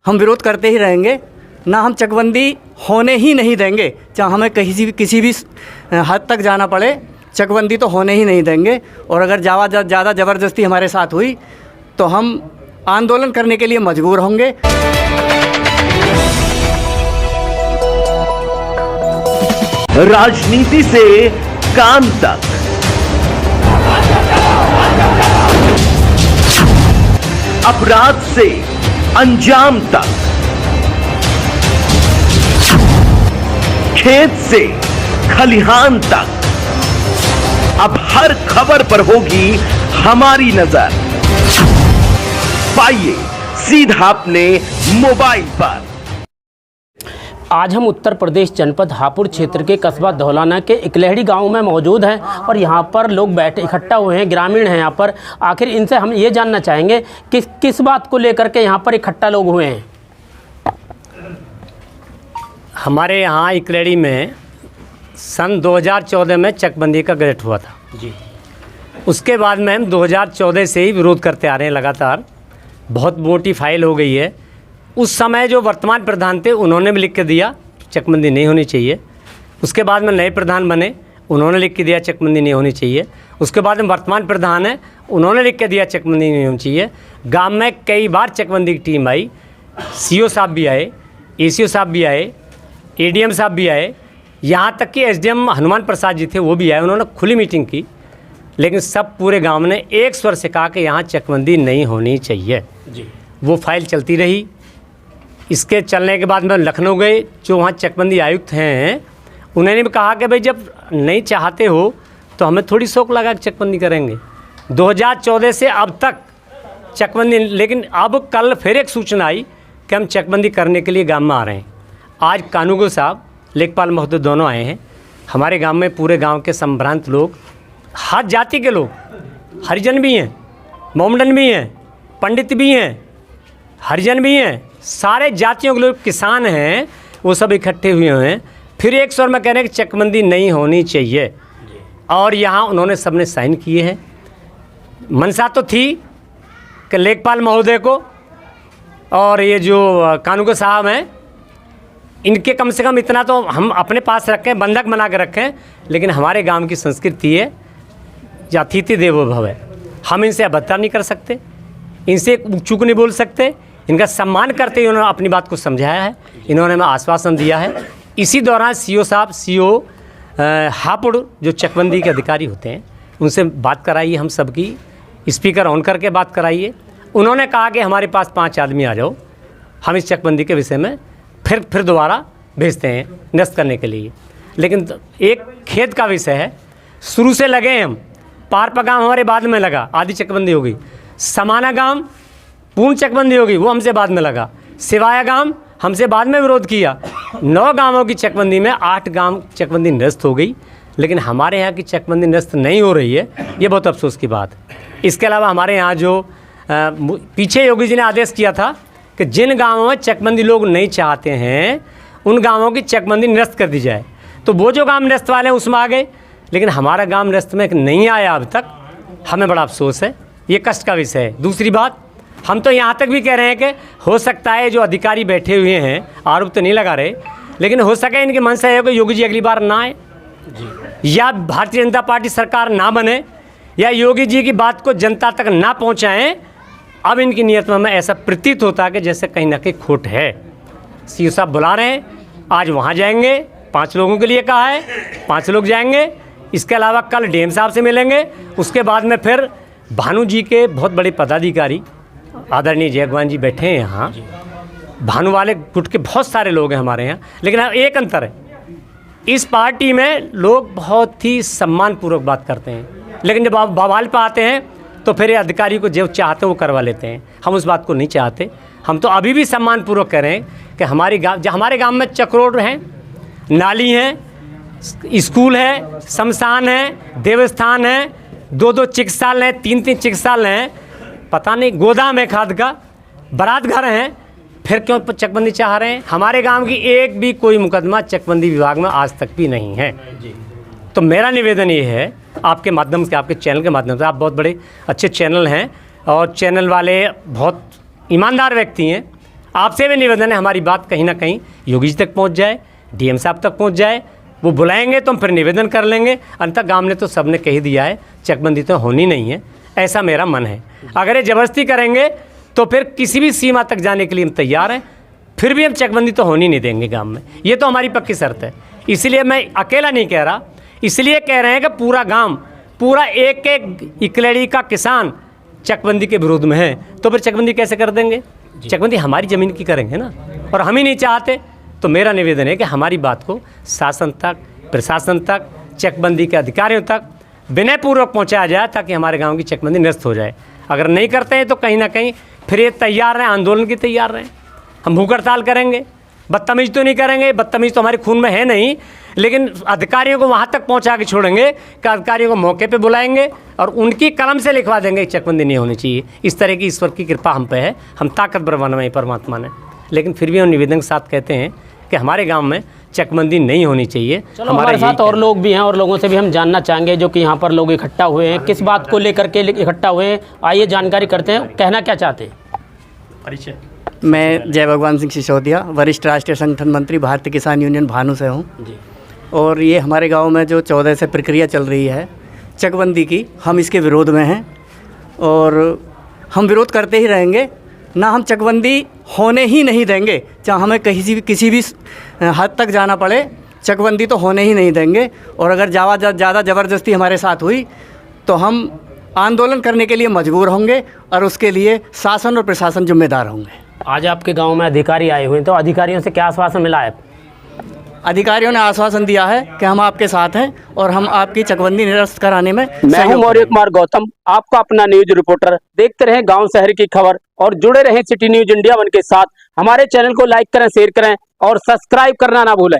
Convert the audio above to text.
हम विरोध करते ही रहेंगे, ना हम चकबंदी होने ही नहीं देंगे। चाहे हमें किसी भी हद तक जाना पड़े, चकबंदी तो होने ही नहीं देंगे। और अगर ज़्यादा ज़बरदस्ती हमारे साथ हुई तो हम आंदोलन करने के लिए मजबूर होंगे। राजनीति से काम तक, अपराध से अंजाम तक, खेत से खलिहान तक, अब हर खबर पर होगी हमारी नजर। पाइए सीधा अपने मोबाइल पर। आज हम उत्तर प्रदेश जनपद हापुड़ क्षेत्र के कस्बा धौलाना के इकलहड़ी गांव में मौजूद हैं और यहाँ पर लोग इकट्ठा हुए हैं, ग्रामीण हैं यहाँ पर। आखिर इनसे हम ये जानना चाहेंगे कि किस बात को लेकर के यहाँ पर इकट्ठा लोग हुए हैं। हमारे यहाँ इकलहड़ी में सन 2014 में चकबंदी का गजट हुआ था जी। उसके बाद में हम 2014 से ही विरोध करते आ रहे हैं लगातार। बहुत मोटी फाइल हो गई है। उस समय जो वर्तमान प्रधान थे उन्होंने भी लिख के दिया चकबंदी नहीं होनी चाहिए। उसके बाद में नए प्रधान बने, उन्होंने लिख के दिया चकबंदी नहीं होनी चाहिए। उसके बाद में वर्तमान प्रधान है, उन्होंने लिख के दिया चकबंदी नहीं होनी चाहिए। गांव में कई बार चकबंदी की टीम आई, सीओ साहब भी आए, एसीओ साहब भी आए, एडीएम साहब भी आए, यहाँ तक कि एसडीएम हनुमान प्रसाद जी थे वो भी आए। उन्होंने खुली मीटिंग की, लेकिन सब पूरे गांव ने एक स्वर से कहा कि यहाँ चकबंदी नहीं होनी चाहिए जी। वो फाइल चलती रही। इसके चलने के बाद में लखनऊ गए, जो वहाँ चकबंदी आयुक्त हैं उन्होंने भी कहा कि भाई जब नहीं चाहते हो तो हमें थोड़ी शौक लगा कि चकबंदी करेंगे। 2014 से अब तक चकबंदी, लेकिन अब कल फिर एक सूचना आई कि हम चकबंदी करने के लिए गांव में आ रहे हैं। आज कानूगो साहब, लेखपाल महोदय दोनों आए हैं हमारे गांव में। पूरे गांव के संभ्रांत लोग, हर जाति के लोग, हरिजन भी हैं, मोमडन भी हैं, पंडित भी हैं, हरिजन भी हैं, सारे जातियों के लोग, किसान हैं, वो सब इकट्ठे हुए हैं। फिर एक स्वर में कह रहे हैं कि चकबंदी नहीं होनी चाहिए। और यहाँ उन्होंने सबने साइन किए हैं। मनसा तो थी कि लेखपाल महोदय को और ये जो कानूगो साहब हैं इनके कम से कम इतना तो हम अपने पास रखें, बंधक बना के रखें। लेकिन हमारे गांव की संस्कृति है अतिथि देवो भव है। हम इनसे अभद्र नहीं कर सकते, इनसे चूक नहीं बोल सकते। इनका सम्मान करते हुए इन्होंने अपनी बात को समझाया है, इन्होंने हमें आश्वासन दिया है। इसी दौरान सीओ साहब, सीओ हापुड़ जो चकबंदी के अधिकारी होते हैं उनसे बात कराइए, हम सबकी स्पीकर ऑन करके बात कराइए। उन्होंने कहा कि हमारे पास 5 आदमी आ जाओ, हम इस चकबंदी के विषय में फिर दोबारा भेजते हैं निरस्त करने के लिए। लेकिन एक खेद का विषय है, शुरू से लगे हम। पारपा गाँव हमारे बाद में लगा, आधी चकबंदी हो गई। समाना गांव पूर्ण चकबंदी होगी, वो हमसे बाद में लगा। सिवाया गांव हमसे बाद में विरोध किया। 9 गांवों की चकबंदी में 8 गांव चकबंदी निरस्त हो गई, लेकिन हमारे यहाँ की चकबंदी निरस्त नहीं हो रही है। ये बहुत अफसोस की बात है। इसके अलावा हमारे यहाँ जो पीछे योगी जी ने आदेश किया था कि जिन गाँवों में चकबंदी लोग नहीं चाहते हैं उन गाँवों की चकबंदी निरस्त कर दी जाए, तो वो जो गाँव निरस्त वाले हैं उसमें आ गए, लेकिन हमारा गाँव निरस्त में नहीं आया अब तक। हमें बड़ा अफसोस है, ये कष्ट का विषय है। दूसरी बात, हम तो यहाँ तक भी कह रहे हैं कि हो सकता है जो अधिकारी बैठे हुए हैं, आरोप तो नहीं लगा रहे, लेकिन हो सके इनके मन से है कि योगी जी अगली बार ना आए, या भारतीय जनता पार्टी सरकार ना बने, या योगी जी की बात को जनता तक ना पहुँचाएँ। अब इनकी नीयत में हमें ऐसा प्रतीत होता है कि जैसे कहीं ना कहीं खोट है। सीओ साहब बुला रहे हैं, आज वहाँ जाएंगे, 5 लोगों के लिए कहा है, 5 लोग जाएंगे। इसके अलावा कल डीएम साहब से मिलेंगे। उसके बाद में फिर भानु जी के बहुत बड़े पदाधिकारी आदरणीय जयगवान जी बैठे हैं यहाँ। भानु वाले गुट के बहुत सारे लोग हैं हमारे यहाँ, लेकिन एक अंतर है, इस पार्टी में लोग बहुत ही सम्मानपूर्वक बात करते हैं, लेकिन जब बवाल पर आते हैं तो फिर अधिकारी को जो चाहते हैं वो करवा लेते हैं। हम उस बात को नहीं चाहते। हम तो अभी भी सम्मानपूर्वक कह रहे हैं कि हमारे गाँव में चक्रोड हैं, नाली हैं, स्कूल है, शमशान है, देवस्थान है, 2-2 चिकित्सालय हैं, 3-3 चिकित्सालय हैं, पता नहीं गोदाम है खाद का, बारात घर हैं, फिर क्यों चकबंदी चाह रहे हैं? हमारे गांव की एक भी कोई मुकदमा चकबंदी विभाग में आज तक भी नहीं है। तो मेरा निवेदन ये है आपके माध्यम से, आपके चैनल के माध्यम से, आप बहुत बड़े अच्छे चैनल हैं और चैनल वाले बहुत ईमानदार व्यक्ति हैं, आपसे भी निवेदन है, हमारी बात कहीं ना कहीं योगी जी तक पहुंच जाए, डीएम साहब तक पहुंच जाए, वो बुलाएंगे तो हम फिर निवेदन कर लेंगे। अंततः गांव ने तो सबने कह दिया है चकबंदी तो होनी नहीं है, ऐसा मेरा मन है। अगर ये ज़बरदस्ती करेंगे तो फिर किसी भी सीमा तक जाने के लिए हम तैयार हैं, फिर भी हम चकबंदी तो होनी नहीं देंगे गांव में, ये तो हमारी पक्की शर्त है। इसलिए मैं अकेला नहीं कह रहा, इसलिए कह रहे हैं कि पूरा गांव, पूरा एक एक इकलेड़ी का किसान चकबंदी के विरोध में है, तो फिर चकबंदी कैसे कर देंगे? चकबंदी हमारी ज़मीन की करेंगे ना, और हम ही नहीं चाहते। तो मेरा निवेदन है कि हमारी बात को शासन तक, प्रशासन तक, चकबंदी के अधिकारियों तक विनयपूर्वक पहुंचाया जाए, ताकि हमारे गांव की चकबंदी निरस्त हो जाए। अगर नहीं करते हैं तो कहीं ना कहीं फिर ये तैयार रहें, आंदोलन की तैयार रहें, हम भूख हड़ताल करेंगे। बदतमीज़ तो नहीं करेंगे, बदतमीज़ तो हमारे खून में है नहीं, लेकिन अधिकारियों को वहाँ तक पहुँचा के छोड़ेंगे कि अधिकारियों को मौके पे बुलाएंगे और उनकी कलम से लिखवा देंगे कि चकबंदी नहीं होनी चाहिए। इस तरह की ईश्वर की कृपा हम पे है, हम ताकतवर बनवाए परमात्मा ने। लेकिन फिर भी हम निवेदन के साथ कहते हैं कि हमारे गांव में चकबंदी नहीं होनी चाहिए। चलो हमारे साथ और लोग भी हैं, और लोगों से भी हम जानना चाहेंगे जो कि यहाँ पर लोग इकट्ठा हुए हैं, किस बात को लेकर के इकट्ठा हुए हैं। आइए जानकारी करते हैं, कहना क्या चाहते हैं। परिचय। मैं जय भगवान सिंह सिसोदिया, वरिष्ठ राष्ट्रीय संगठन मंत्री, भारतीय किसान यूनियन भानु से हूँ। जी। और ये हमारे गांव में जो 14 से प्रक्रिया चल रही है चकबंदी की, हम इसके विरोध में हैं और हम विरोध करते ही रहेंगे। ना हम चकबंदी होने ही नहीं देंगे, चाहे हमें किसी भी हद तक जाना पड़े, चकबंदी तो होने ही नहीं देंगे। और अगर ज़्यादा ज़बरदस्ती हमारे साथ हुई तो हम आंदोलन करने के लिए मजबूर होंगे और उसके लिए शासन और प्रशासन जिम्मेदार होंगे। आज आपके गांव में अधिकारी आए हुए हैं, तो अधिकारियों से क्या आश्वासन मिला है? अधिकारियों ने आश्वासन दिया है कि हम आपके साथ हैं और हम आपकी चकबंदी निरस्त कराने में मैं हूं मौर्य कुमार गौतम, आपका अपना न्यूज रिपोर्टर। देखते रहें गांव शहर की खबर और जुड़े रहें सिटी न्यूज इंडिया 1 के साथ। हमारे चैनल को लाइक करें, शेयर करें और सब्सक्राइब करना ना भूलें।